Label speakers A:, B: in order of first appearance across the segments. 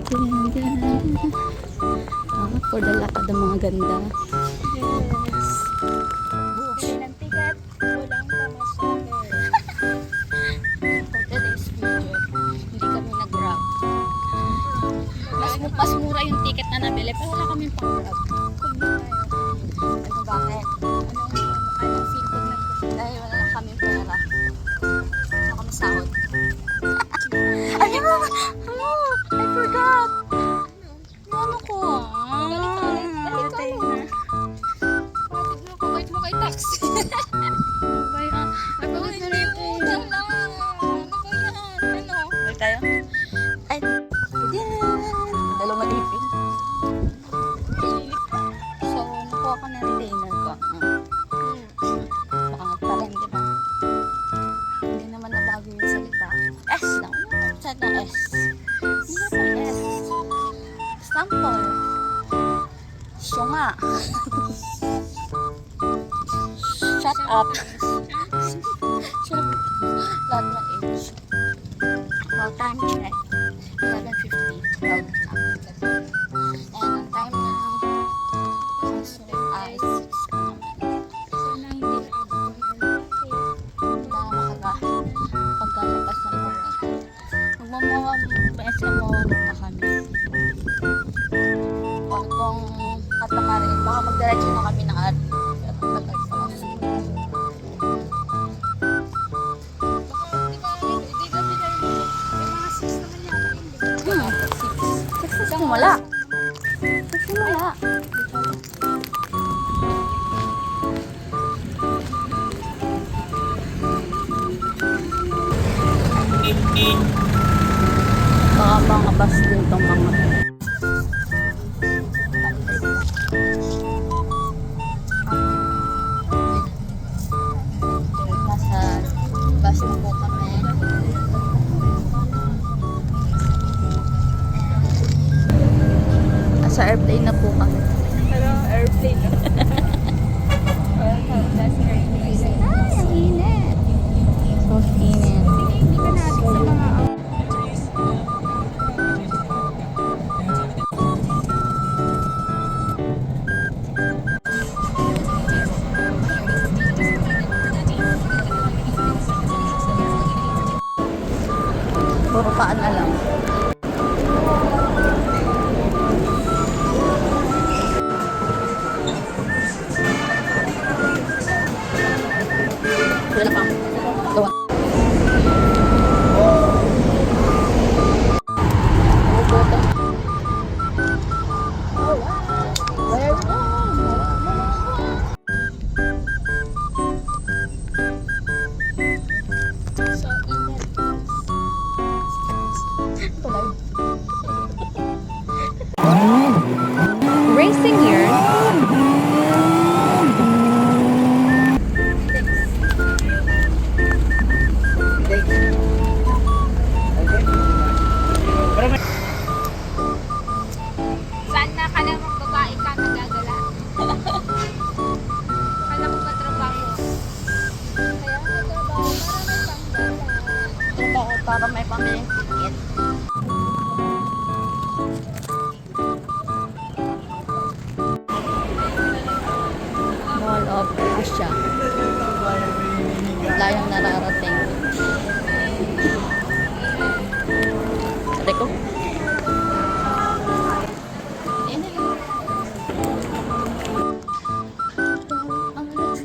A: For the lakad ng mga ganda.
B: Yes. Bili ng ticket. Walang pamasahe.
A: For today's video, hindi kami nag-grab. Mas mura yung ticket na nabili, pero wala kaming pang-grab. Ano bakit?
B: Anong feedback ng kusin?
A: Dahil wala na kaming pera. Wala kami sahod. Ayun! I forgot! Ano ko?
B: Balik ka ulit. Pabait mo kay taxi.
A: Napagod na rin ko.
B: Utang lang. Ano ba yan? Ano?
A: Balik tayo? Ay! Dalawang malipin. So, nakuha ka na retainer ko. Baka pa rin, di ba? Hindi naman nabago yung salita. S lang. Saan ng S? Hindi naman S. Sample. Syunga. Shut up. Shut up. Lahat na age. Well, time check. 11:50. Well, and ang time na ay 6
B: Sana hindi na abot ng
A: makaga pagkalabas ng buhay. Magmamawa na kami. Or kung katamarin, baka magdiretso na kami ng art. Pero tagal pa kasi.
B: Hindi gabi na rin. May mga 6 naman yata yun, di ba?
A: 6 simula. 6 simula. Baka mga bus din tong mga nasa bus na po kami. Nasa airplane na po kami.
B: Pero airplane na. Nasa airplane.
A: Ay, ang init. So init.
B: Hindi ka natin sa mga
A: Puro paan na lang. Wala pang gawa.
B: so init.
C: Racing years.
B: Sana ka namang babae ka nagagala. Kala ko ba trabaho? Kaya nga trabaho para may panggalan.
A: Trabaho para may pamilya ticket. Mall of Asia. Layang nararating. Teko. Ayan na lang. Ang trip.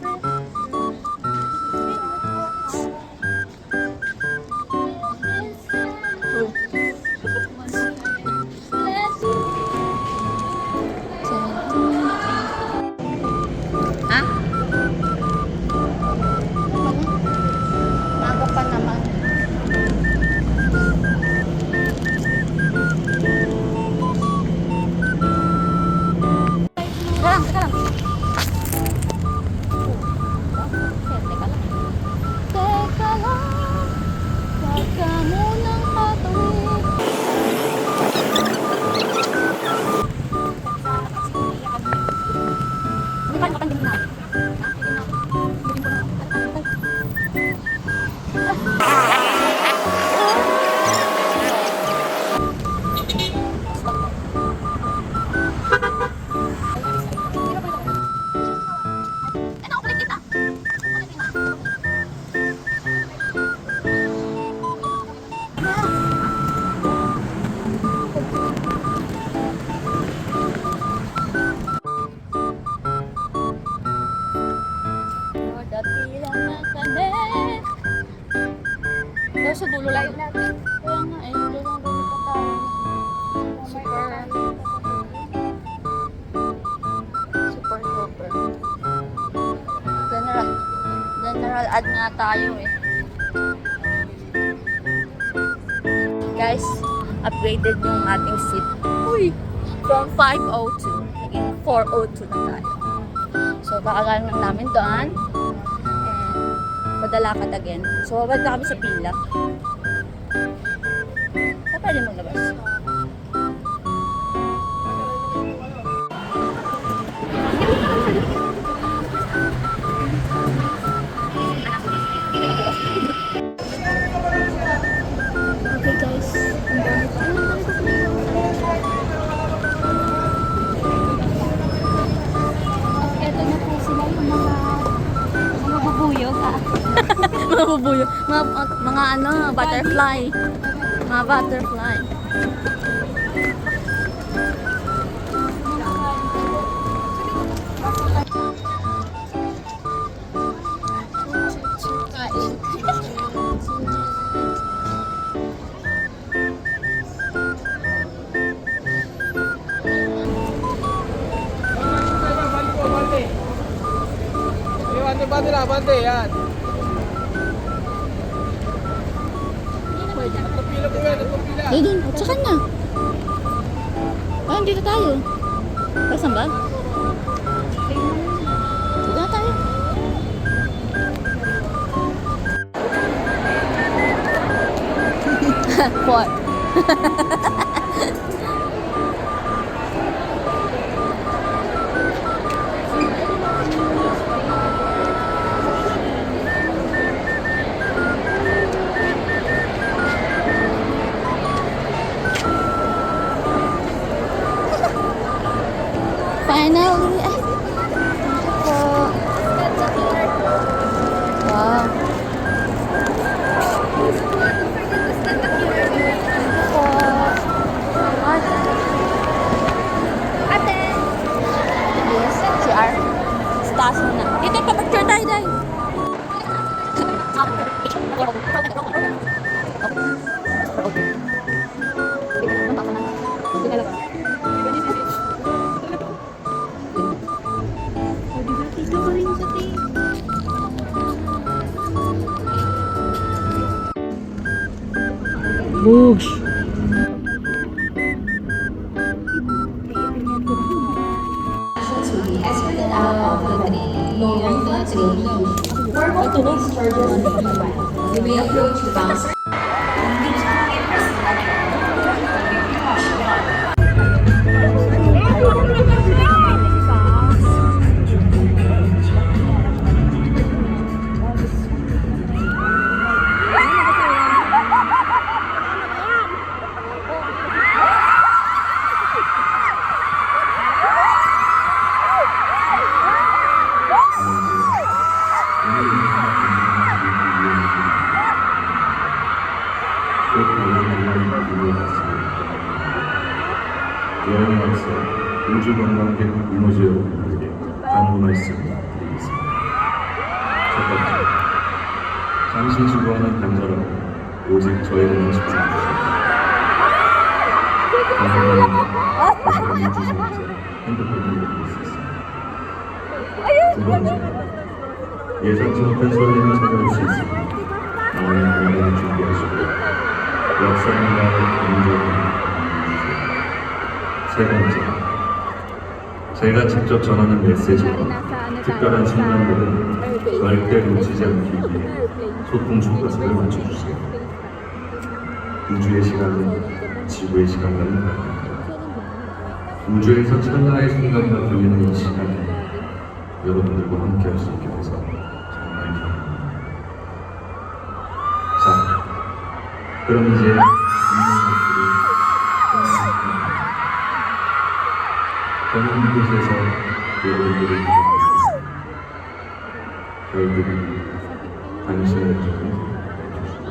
A: Ha? Mag-add nga tayo eh. Guys, upgraded yung ating seat. Uy! From 502, naging 402 na tayo. So, kakagaling lang namin doon. And, madalakad again. So, babalik na kami sa pila. So, pwede maglabas. Okay guys,
B: Ito na po sila yung mga bubuyog ha.
A: mga bubuyo, mga ano, butterfly. Mga butterfly.
D: Bante, yan. Pila po yan, pila.
A: Ayun, sa kanya. Ah, dito tayo. Pasan ba? Dito na tayo. Four. Finally, ay, po. Wow. Po. Ate. Yes, CR. Stas mo na. Dito, papicture tayo, day.
D: Bugs.
E: 여행에 앞서 우주관광객 이모지 여러분들에게 당부 말씀드리겠습니다. 첫 번째, 잠시 지구와는 단절하고 오직 저희들만 집중해주세요. 감사합니다. 주시면서 핸드폰을 드릴 수 있습니다. 두 번째, 예상치 못한 설렘이 찾아올 수 있습니다. 나의 공연을 준비하시고 역사문화의 인정을 세 번째, 제가 직접 전하는 메시지와 특별한 순간들은 절대 놓치지 않기 위해 소통 주파수를 맞춰주세요. 우주의 시간은 지구의 시간과는 다릅니다. 우주에서 찰나의 순간과 들리는 이 시간에 여러분들과 함께 할 수 있게 돼서 정말 기쁩니다. 자, 그럼 이제 있는 것들이 떠나겠습니다. 저는 이곳에서 여러분들을 기다리겠습니다. 결국은 당신의 적은 해주시고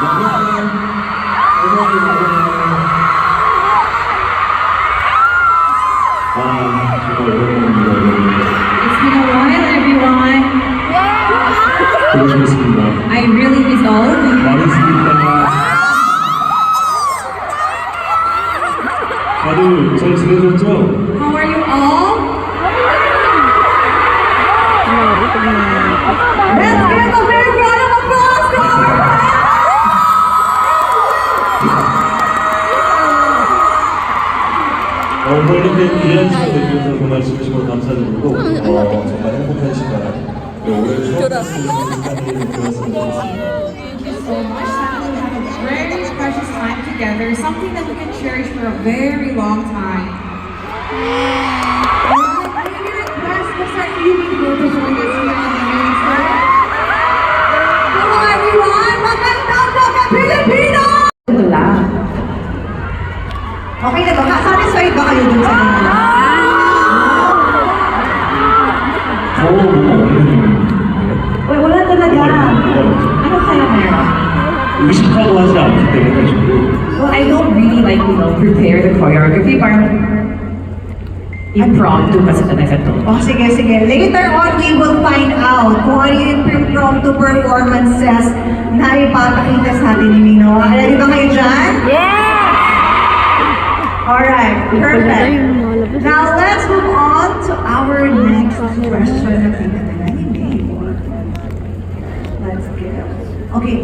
E: 정말 오랜만입니다.
B: It's been a while, everyone.
E: 보고 싶었습니다.
B: I really miss all of you.
E: 많으십니다. 다들 잘 지내셨죠?
B: How are you all? Let's give a big round of applause to our friends.
E: 오늘 이렇게 귀한 시간 내주셔서 정말 진심으로 감사드리고 정말 행복한 시간 올해 처음 시간이 되었습니다.
B: So much time to have a very precious time together, something that we can cherish for a very long time. Alright, maybe request to start viewing photos for this year on the news. Hello everyone! Magandang mga Pilipino! Ito lang. Okay na ba? Satisfied ba kayo dun sa kanila? Wala talaga. Ano kaya meron?
E: 의식하고 하지 않기 때문에 지금
F: Well, I don't really like, prepare the choreography. Parang impromptu kasi talaga to.
B: Oh, sige, sige. Later on, we will find out kung ano yung impromptu performances na ipapakita sa atin ni Mino. Ready ba kayo dyan? Yeah! Alright, perfect. Now, let's move on to our next question. Let's get okay.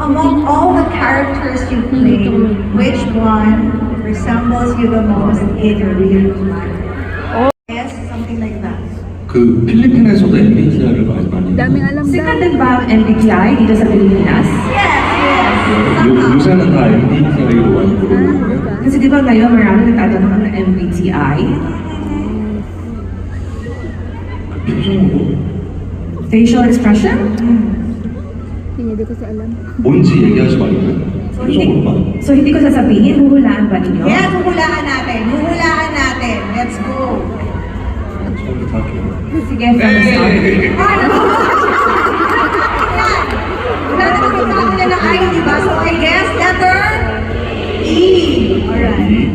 B: Among all the characters you play, which one resembles you the most in your real life? Yes, something like that.
E: 그 필리핀에서도 MBTI를 많이
F: Sikat din ba ang MBTI dito sa Pilipinas?
B: Yes, yes.
E: 요새는 다 MBTI로 많이 부르는데
F: Kasi di ba ngayon marami nagtatanong ng MBTI?
E: 그 표정으로
F: Facial expression?
E: 뭔지 얘기하지 말고 표정으로만
F: So hindi ko sasabihin, huhulaan ba ninyo?
B: Yes, huhulaan natin. Huhulaan natin. Let's go.
E: 처음부터 할게요.
F: Sige, from the start.
B: Yan. Wala na kami kakula ng I, di ba? So I guess letter E. Alright.
E: 이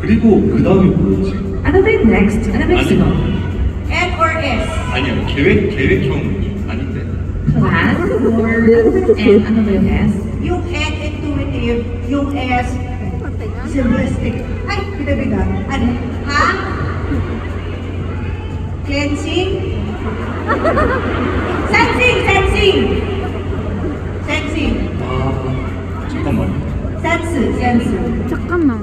E: 그리고 그 다음이 뭐였지?
F: Ano ba yung next? Ano ba yung sunod?
B: N or S?
E: 아니야 계획형 아닌데
F: Plan? Or and ano ba yung S?
B: Yung N intuitive, yung S simplistic. Ay, bida-bida. Ano? Ha? Cleansing? Sensing! Sensing! Sensing.
E: 아 잠깐만
B: Sense. Sense.
C: 잠깐만.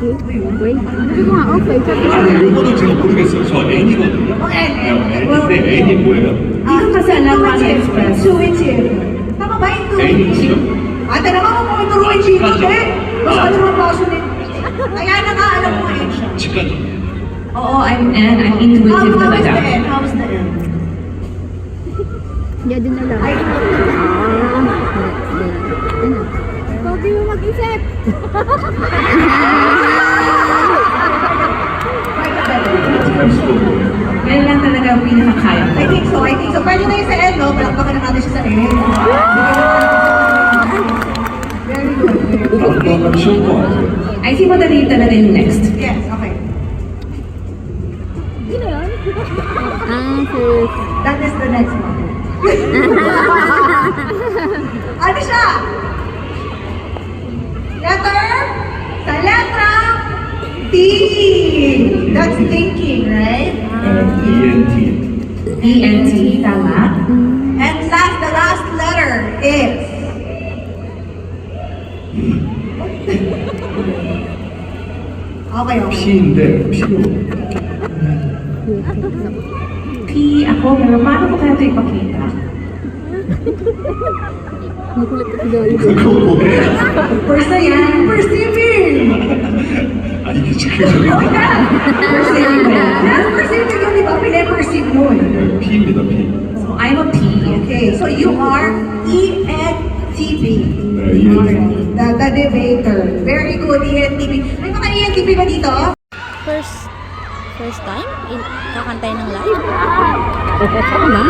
C: 왜? 그리고 오케이.
E: 아니 이거는 제가 모르겠어요 저 N이거든요
B: Oh, N.
E: N인데 N이 뭐예요?
F: Hindi ko kasi alam paano
B: Intuitive.
F: express.
B: Intuitive. Tama ba
E: N이요?
B: intuitive? Ate naman mo kung intuitive eh. Basta ano naman passionate. Kaya na nga alam mo N siya.
E: 직관적이에요
F: Oo, I'm intuitive
B: How is
F: talaga.
B: the N? How is the N?
C: Hindi din alam.
B: Ay,
C: Huwag mo mag-isip.
E: 할 수도 없고
F: Yan lang talaga ang pinakakaya ko.
B: I think so, I think so. Pwede na yung sa N, no? Palakpakan na natin siya sa N. Very good.
E: 나도 쉬운 거 같아요
F: I think madali talaga yung next.
B: Yes, okay.
C: Sino yun? Sis.
B: That is the next one. Ano siya? Letter? Sa letra T. That's thinking, right?
E: ENT
F: ENT, tama?
B: And the last letter is okay, okay.
E: P인데 P로
F: P ako, pero paano ko kaya ito ipakita?
E: 그거 뭐예요?
F: First na yan.
B: Perceiving!
E: 아니 이게 즉흥적이야
F: Perceiving ba yan?
B: Yes, perceiving yun, di ba? Pine-perceive mo eh.
E: P입니다 P
F: So, I'm a P.
B: Okay, so you are ENTP.
E: 네, ENT
B: The debater. Very good, ENTP. May mga ENTP ba dito?
A: First time? Kakantay ng live?
C: Ako na?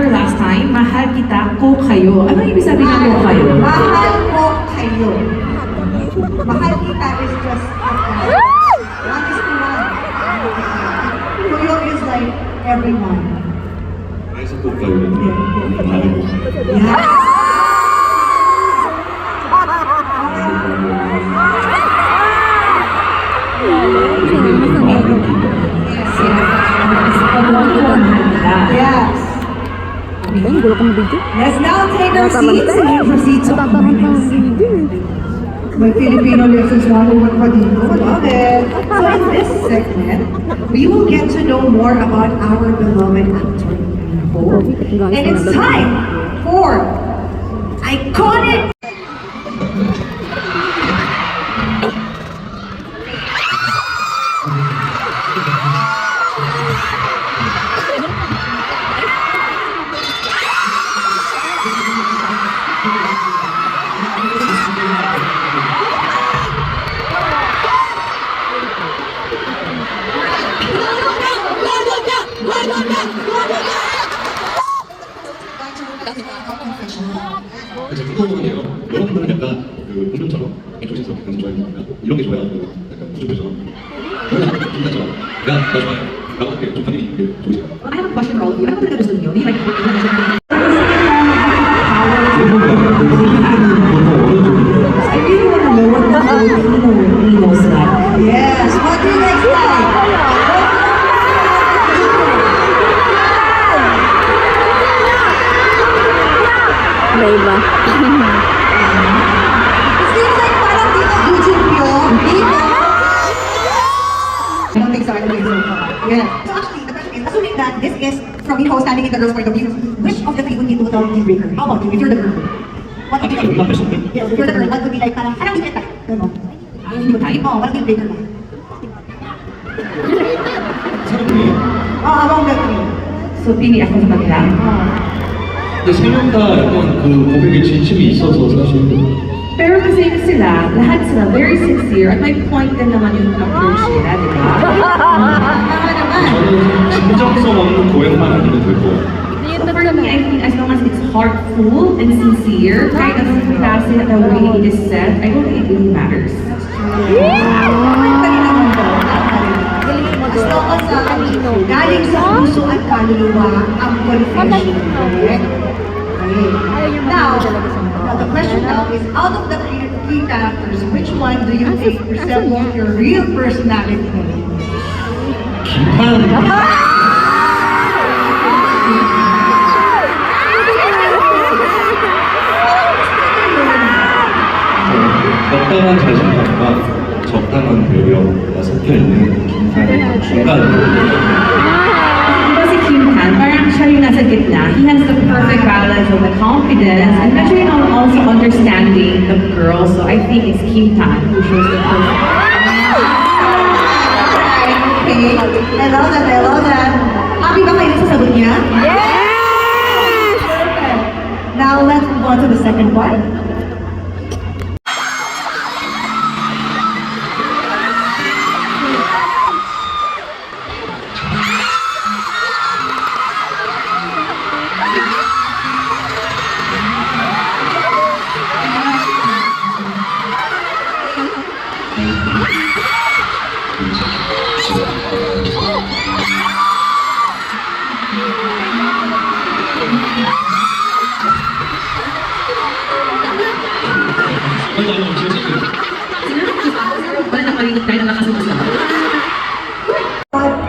F: remember last time, mahal kita ko kayo. Ano ibig sabihin ng ko kayo?
B: Mahal ko kayo. Mahal kita is just one is to one. Kuyo is like everyone.
E: 그래서 꼭 가요. 말고.
B: Yeah. Yes.
C: Ayun, gulo kong video.
B: Let's now take our seats and proceed to My Filipino lessons 101 pa dito. Love it. So in this segment, we will get to know more about our beloved actor. And it's time for Iconic
E: 그래서 궁금해요. 여러분들은 약간 그 공중처럼 왼쪽에서 굉장히 좋아합니다. 이런 게 좋아요. 그 약간 구조표처럼. 저는 김단처럼 나 좋아요. 라고 이렇게 좀 반응이 좋으세요.
F: I have a question for all of you. Ano talaga gusto niyo? Like, I really want to know what the Filipino Filipinos like.
B: Yes, what do you guys like?
C: Iba-iba.
B: It seems like parang dito YouTube yun. Dito. I don't think so. I don't think so. Yes. So actually, the question is, assuming that this is from you standing in the girl's point of view, which of the three would you do without deal breaker? How about you, if you're the girl? What would you do? Yes, if you're the girl, what would be like parang, anong deal type? Gano'n.
F: Hindi mo tayo?
B: Oo, parang deal breaker ba?
E: 사람들이
B: Oo, among the three.
F: So, pili ako sa kanila.
E: 근데 세 명 다 약간 그 고백에 진심이 있어서 사실
F: Pero kasi sila, lahat sila very sincere at may point din naman yung approach nila, di ba?
E: 저는 진정성 없는 고백만 아니면 될 것 같아요.
F: So for me, I think as long as it's heartful and sincere, kahit ang klase at the way it is said, I don't think it really matters.
B: As long as galing sa puso at kaluluwa ang confession. Correct? Okay. Now, the question now is, out of the three characters, which one do you think resembles your real personality?
E: 김판 적당한 자신감과 적당한 배려가 섞여 있는 김판의 중간.
F: Diba si Kim Han, parang siya yung nasa gitna. He has the perfect balance of the confidence and medyo you know, also understanding the girl. So I think it's Kim Han who shows the perfect.
B: Okay. I love that. I love that. Happy ba kayo sa sagot niya? Yes! Perfect. Now, let's move on to the second part.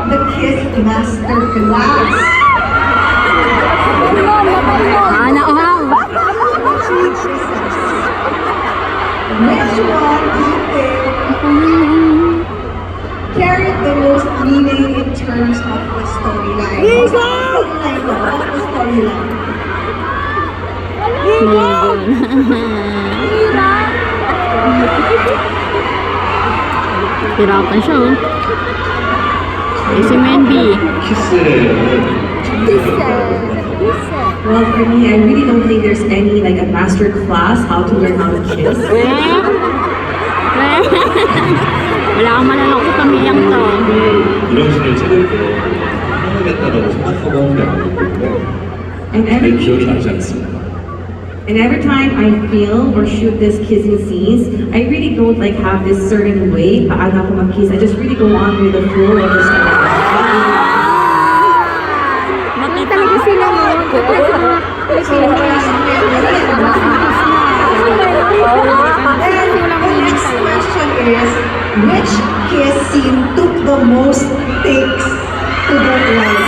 B: The Kiss Masterclass.
C: Nauhaw.
B: Which one do you think carried the most meaning in terms of the storyline? Of the storyline.
C: Hirapan siya, oh. Eh, si Mandy.
E: 키스의
F: Well, for me, I really don't think there's any like a master class how to learn how to kiss.
C: Wala kang malalakot pamilyang to.
E: 이런 식의 책을 하겠다라고 생각하고 하는 게 아니기 때문에
F: And
E: 잘 기억이 나지 않습니다.
F: And every time I film or shoot this kissing scenes, I really don't like have this certain way paano ako mag-kiss. I just really go on with the flow of the story.
C: Talaga sila nun.
B: And the next question is, which kiss scene took the most takes to get right?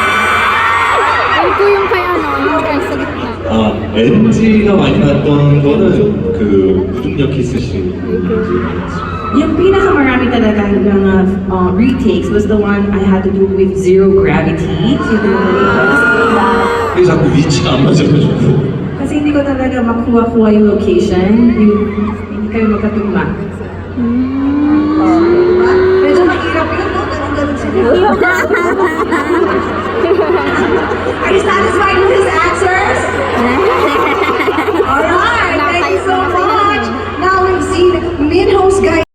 C: Ito yung kay ano, yung kay sa gitna.
E: NG가 많이 났던 거는 그 무중력 키스씬 NG 많이 났어요.
F: Yung pinakamarami talaga ng retakes was the one I had to do with zero gravity.
E: 근데 자꾸 위치가 안 맞아가지고
F: Kasi hindi ko talaga makuha-kuha yung location. Hindi kayo magkatugma.
B: Medyo mahirap yun, no? Ganun-ganun sila. Are you satisfied with his answers? Alright, thank you so much. Now we've seen Minho's guide.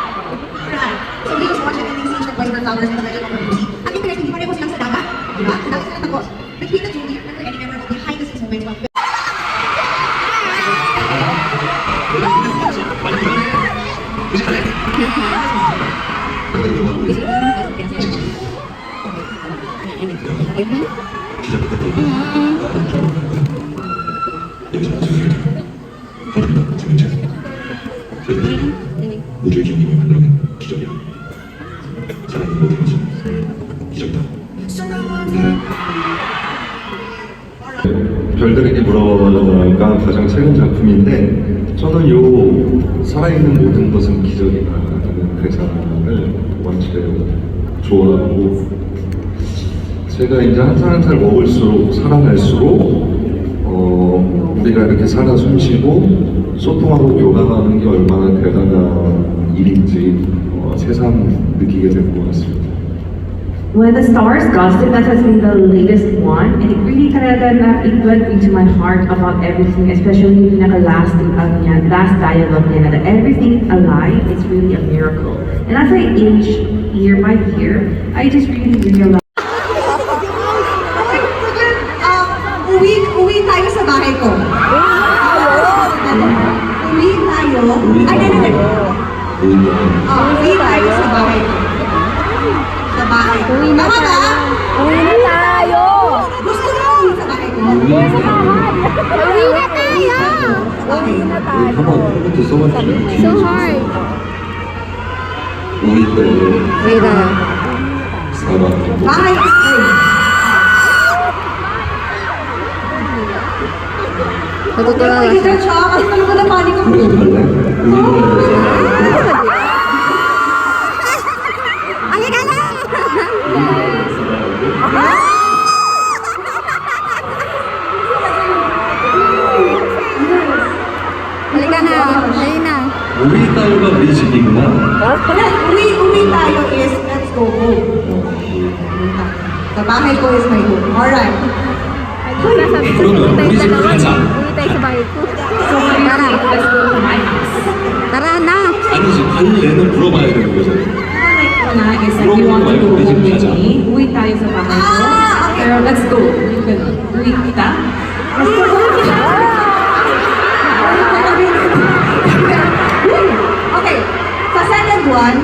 G: So we just watch an ending scene with flowers in the legend of the movie. Ang interesting, di pareho silang sa dagat, di ba? Dahil sila takot. Between the two, do you remember any memorable behind the scenes moments while
E: 우주의 기억님이 만들어낸 기적이야. 사랑은 모든 것은 기적이다. 별들에게 물어가 가장 최근 작품인데 저는 요 살아있는 모든 것은 기적이다라는 대사를 원체 좋아하고 제가 이제 한 살 한 살 먹을수록 살아갈수록 우리가 이렇게 살아 숨쉬고 소통하고 교감하는 게 얼마나 대단한 일인지 새삼 느끼게 된 것 같습니다.
F: When the Stars Gossip, that has been the latest one, and it really talaga it went into my heart about everything, especially yung pinaka-last niya, last dialogue niya, that everything alive is really a miracle. And as I age year by year, I just really realized
B: Uwi tayo sa bahay ko. Uwi tayo. Ay, hindi. Uwi tayo sa bahay ko. Sa bahay ko. Tama ba?
C: Uwi na tayo!
B: Gusto mo uwi sa bahay ko?
C: Uwi na tayo! Uwi na tayo!
E: 한번 써봤죠.
C: So hard!
E: 우리 때
C: Uwi na.
E: 사람
B: Bahay is free.
C: Natutuwa
B: Ay,
C: na siya.
B: siya. Kasi talaga na panik ako.
E: 우리 갈래?
C: Halika na! Halika na! Halika na!
E: 우리 딸과 우리 집이구나.
B: Uwi tayo is let's go home. Sa bahay ko is my home. Alright.
C: Sasabi ko, uwi tayo dalawa. Uwi tayo sa bahay ko. Tara!
F: let's go to my house.
C: Tara na!
E: 아니지, 갈래는 물어봐야 되는 거잖아.
F: Una is like, you want to go home with me? Uwi tayo sa bahay ko. Pero let's go. Uwi kita?
B: Okay. Sa second one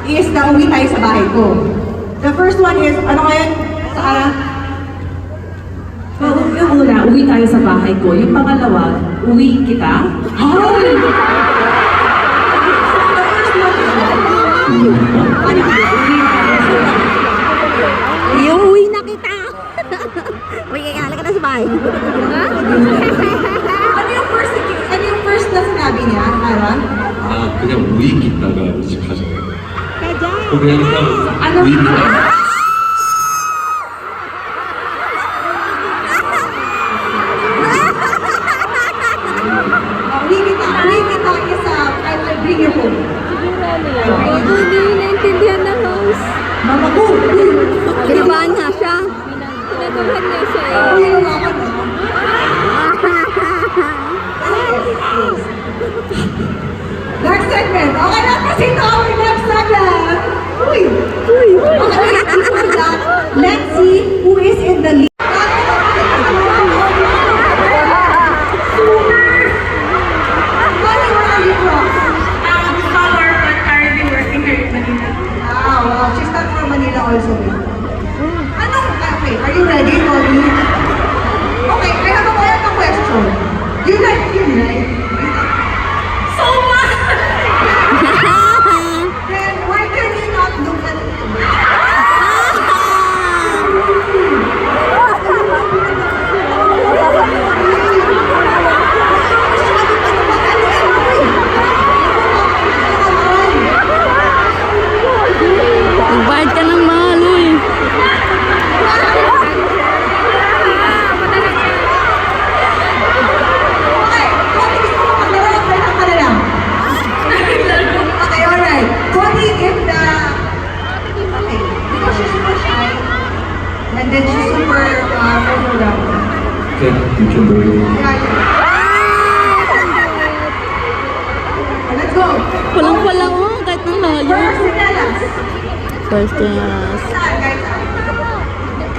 B: is na uwi tayo sa bahay ko. The first one is, ano ngayon? Sarah?
F: Yung una, uwi tayo sa bahay ko. Yung pangalawa, uwi kita.
C: Yung uwi na kita. Uy, kaya ka na sa bahay. Ha?
B: Ano yung first na sinabi niya, Aaron?
E: 아, 그냥 우익 있다가 집 가자.
C: Kaya.
E: 그냥 우익 있다가.
B: Uwi kita is, I'll bring you home.
C: Siguro hindi naintindihan ng host.
B: Mama ko!
C: Kinabahan nga siya. Kinakabahan nga siya eh.
B: Uwi mo ako, no? Next segment. Okay na, proceed to our next segment. Uy! Okay, before that, let's see who is in the lead. Where are you from? Ah, wow. She's not from Manila also. Okay, are you ready, Molly? Okay, I have a question. You like him, right? So much! Then why can you not look at him?
C: Nagbayad ka ng mahal eh.
B: Okay, okay, alright. Connie, if the... Okay, because she's super shy, and then she's super overwhelmed.
E: Okay, you can do it.
B: Let's go.
C: Palang-palang oh, kahit nang layo.
B: First,
C: Yes.
B: guys.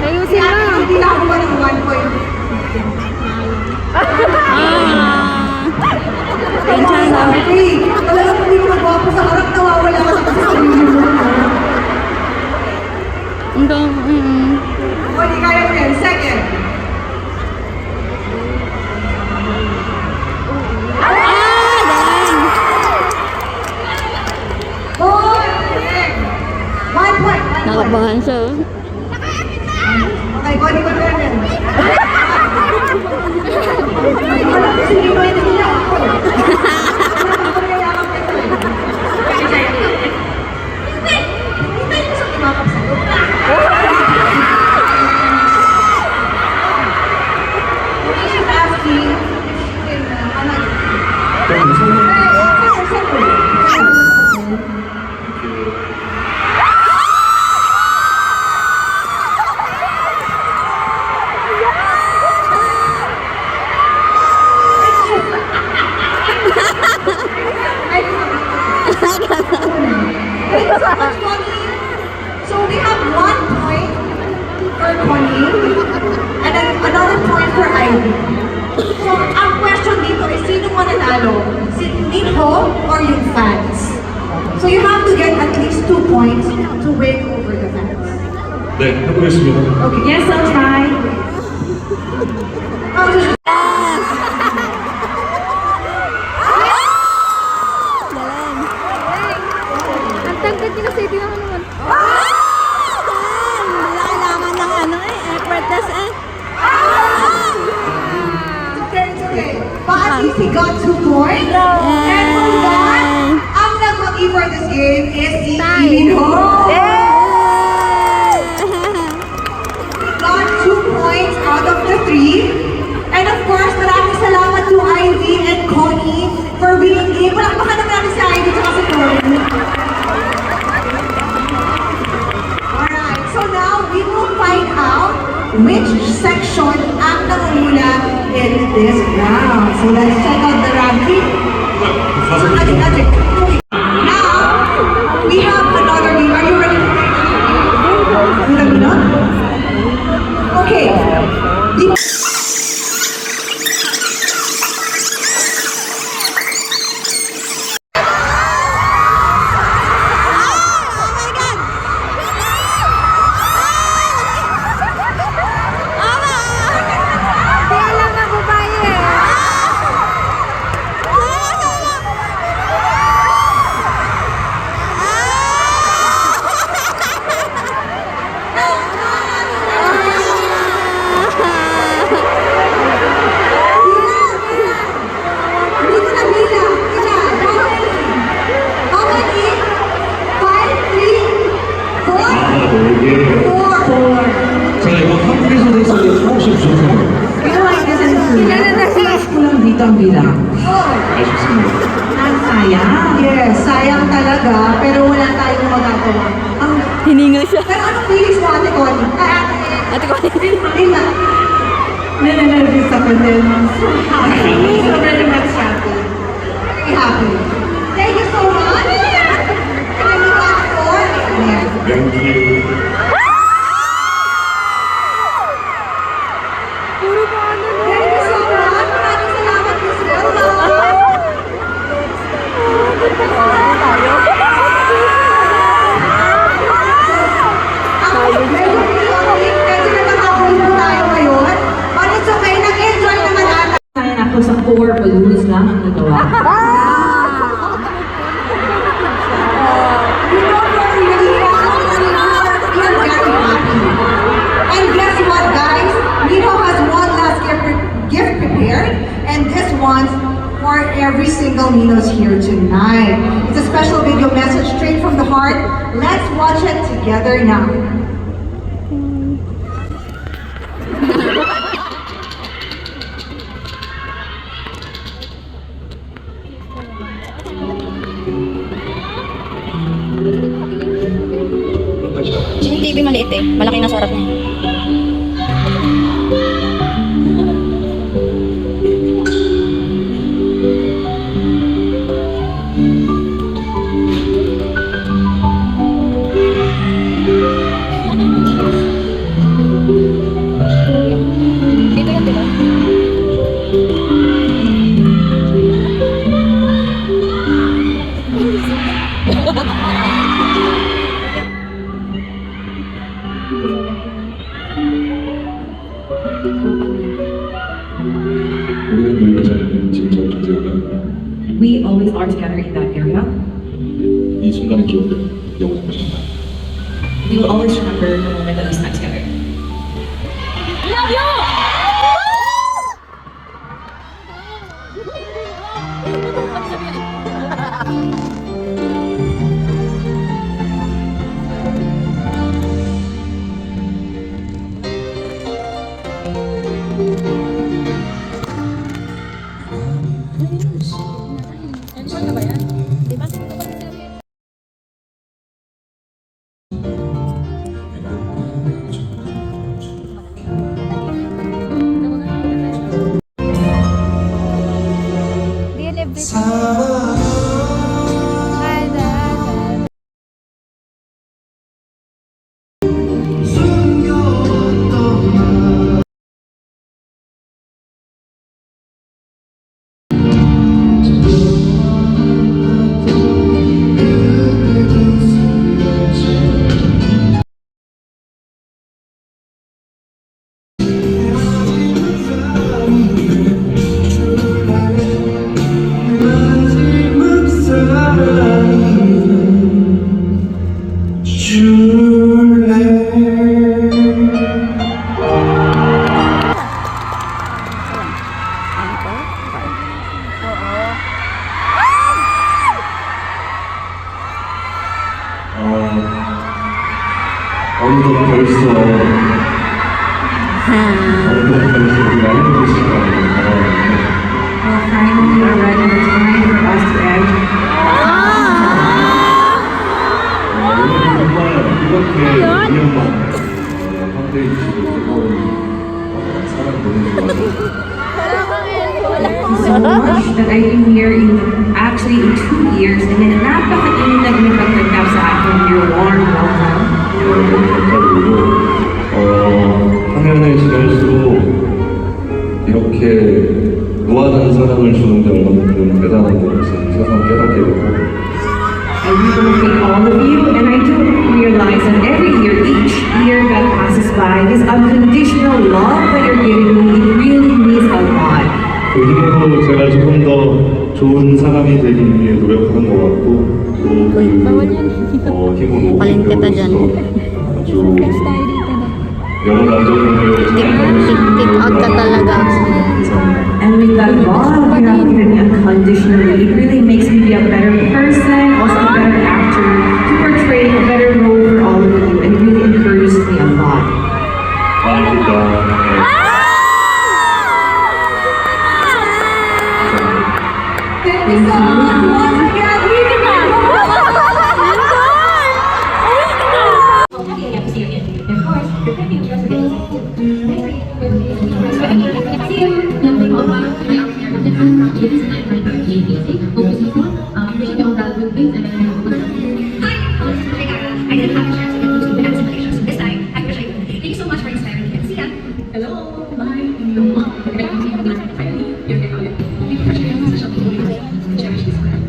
C: Ayusin na.
B: Hindi na ako ba ng 1 point?
C: Pensan na.
B: Okay, talagang hindi mo nagwapo sa harap, nawawala ka sa sarili mo.
C: Hanggang,
B: O, di kaya mo yan. Second.
C: galing.
B: Boy! 1 point.
C: Nakabahan siya. Oh.
B: Okay, body ko na yan. Sige mo yun sila ako. Hindi ko sa tumakap sa'yo. She's asking if she can, So we have 1 point for Connie and then another point for Ivy. So ang question dito is sino mananalo? Si Minho or yung fans? So you have to get at least 2 points to win over the fans.
E: 네, 해보겠습니다.
B: Okay.
F: Yes, I'll try.
B: I'll just
C: Galing. Ang tangkad niya kasi, tingnan mo naman. Wala kailangan ng ano eh, effortless eh.
B: it's okay. But at least he got 2 points. And for that, ang nag-magi for this game is si Minho. Got 2 points out of the 3. And of course, maraming salamat to Ivy and Connie for being game. Palakpakan naman natin si Ivy at si Connie. Alright, so now we will find out which section ang nangunguna in this round. So let's check out the ranking. Adik. Now, we have another game. Are you ready to play? Ready na? Okay.
F: sobrang bilang.
E: 아쉽습니다.
F: Sayang.
B: Yes, sayang talaga, pero wala tayong magagawa. Ang,
C: Hiningal siya.
B: pero anong feelings mo, Ate Connie?
C: Ate ko.
B: Lila. Nananarvis ako din. So happy. So very much happy. Very happy. Thank you so much. Can I move on forward? Yes.
E: Thank you.
B: Thank you so much. Maraming salamat, Miss Wilma. Medyo nakakakulit po tayo ngayon. But it's okay, nag-enjoy naman ata.
F: Sayang ako sa 4 balloons lang ang nagawa.
B: You don't worry, you're very happy. And guess what, guys? Nino has one last gift prepared, and this one's for every single Ninos here tonight. It's a special video message straight from the heart. Let's watch it together now.
A: Yung TV maliit eh. Malaki na sa harap niya. Dito yan, diba?
E: 우리는 늘 자리는 지금 저쪽이고요.
F: We always are together in that area.
E: 이 순간의 기억을 영원히 보신다.
F: We will always remember the moment that we spent together.
A: Love you!
E: 어느덧 벌써 우리가 해보고 시간이 다가왔는데
F: Well, finally arrived the time for us to end.
E: 오늘 정말 이렇게 2년만 함께해 주시고 뜨거운 사랑 보내주셔서
F: Thank you so much that I've been here actually in 2 years and then napaka-init na inipagtanggap sa akin your warm welcome.
E: 너무 감사드리고 하면은 지날수록 이렇게 무한한 사랑을 주는 게 얼마만큼 대단한 건지 세상 깨닫게 되고
F: I really want to thank all of you, and I do realize that every year, each year that passes by, this unconditional love that you're giving me, it really means a lot.
E: 그 힘으로 제가 조금 더 좋은 사람이 되기 위해 노력하는 것 같고 또그 힘으로
A: Palengke dyan.
E: 아주 여러 남자분들
A: Tik out ka talaga.
F: And with that love you have given me unconditionally, it really makes me be a better person, also a better actor, to portray a better role for all of you, and it really encourages me a lot.
E: 아닙니다.
G: I didn't have a chance to get to do the Malaysia. So this time, I wish I could. Thank you so much for inspiring me. See ya. Hello. Bye. Finally, you're here. Thank you for sharing such a beautiful day. Cherish this one.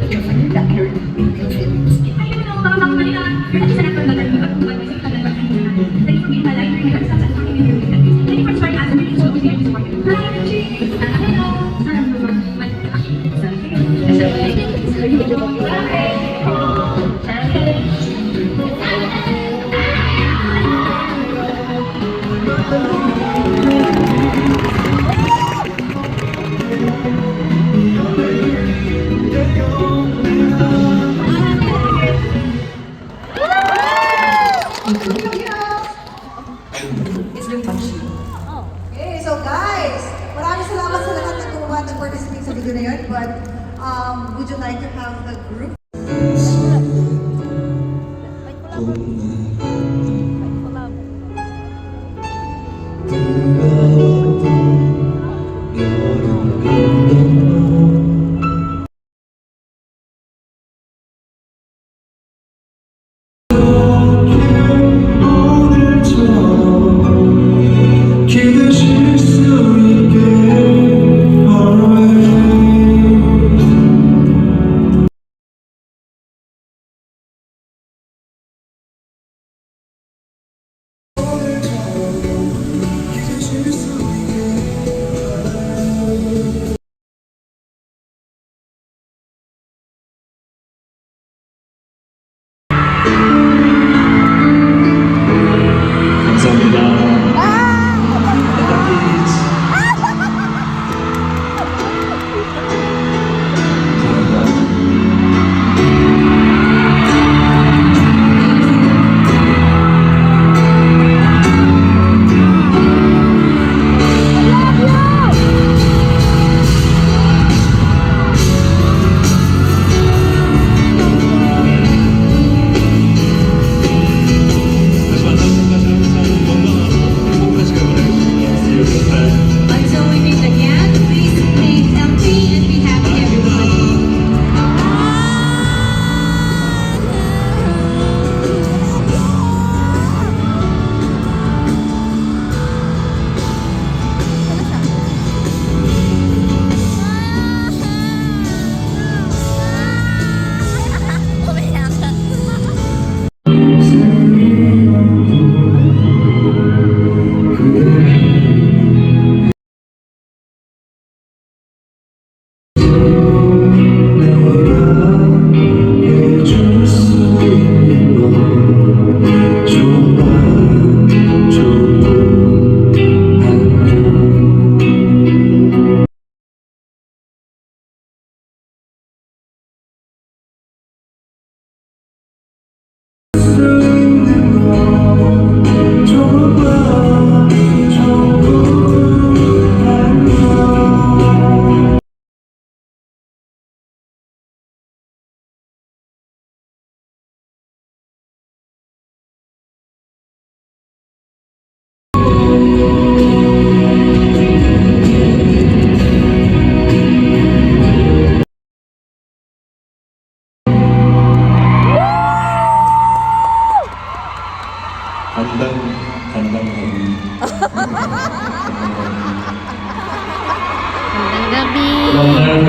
G: You're funny that you're I don't know, Mama Manila. You're not senator na rin. At kung mag-isip ka na ba kanina. Thank you for being my life. You're not such a talking in your weekend. Thank you for inspiring us. Thank you so much for supporting me. Hi, Richie. Hello.
B: Okay, so guys, maraming salamat sa lahat ng gumawa ng participate sa video na yun. But would you like to have the group?
E: 기대실 수 있게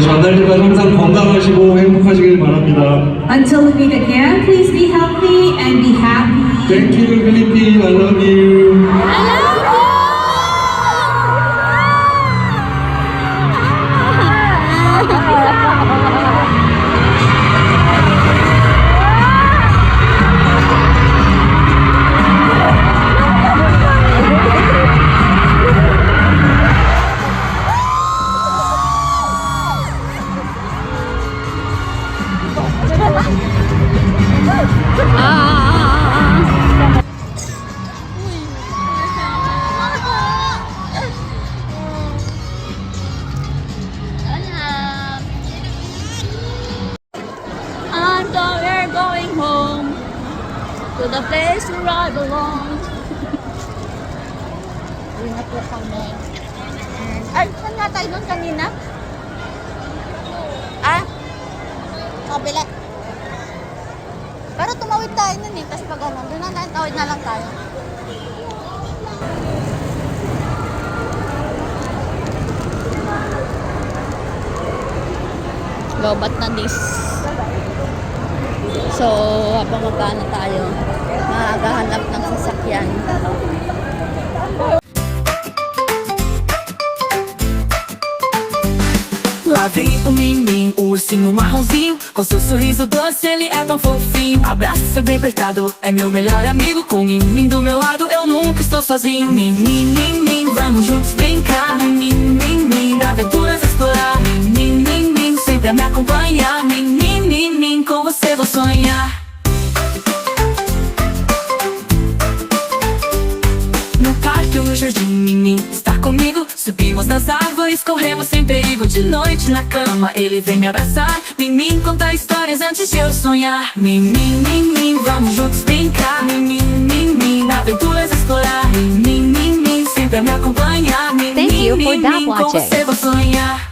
E: 전날까지 항상 건강하시고 행복하시길 바랍니다.
F: Until we meet again, please be healthy and be happy.
E: Thank you, Philippines. I love you.
A: To the place where I belong. Uwi na po kami. Ay, saan nga tayo doon kanina? Ah? Kabila. tawid tayo nun eh. Tapos pag ano, doon na tayo, tawid na lang tayo. Lobat na this. So, habang magkano tayo, makakahanap ng sasakyan.
H: Lá vem o Mimim, o ursinho marronzinho. Com seu sorriso doce, ele é tão fofinho. Abraço seu bem apertado, é meu melhor amigo. Com Mimim do meu lado, eu nunca estou sozinho. Mimim, Mimim, vamos juntos brincar. Mimim, Mimim, aventuras explorar. Mimim, Mimim, sempre a me acompanhar. Mimim, Mimim, com você vou sonhar. No parque ou no jardim, Mimim está comigo. Subimos nas árvores, corremos sem perigo. De noite na cama, ele vem me abraçar. Mimim conta histórias antes de eu sonhar. Mimim, Mimim, vamos juntos brincar. Mimim, Mimim, aventuras explorar. Mimim, Mimim, sempre a me acompanhar. Mimim,
C: Thank you for
H: Mimim, com
C: watching.
H: você vou sonhar.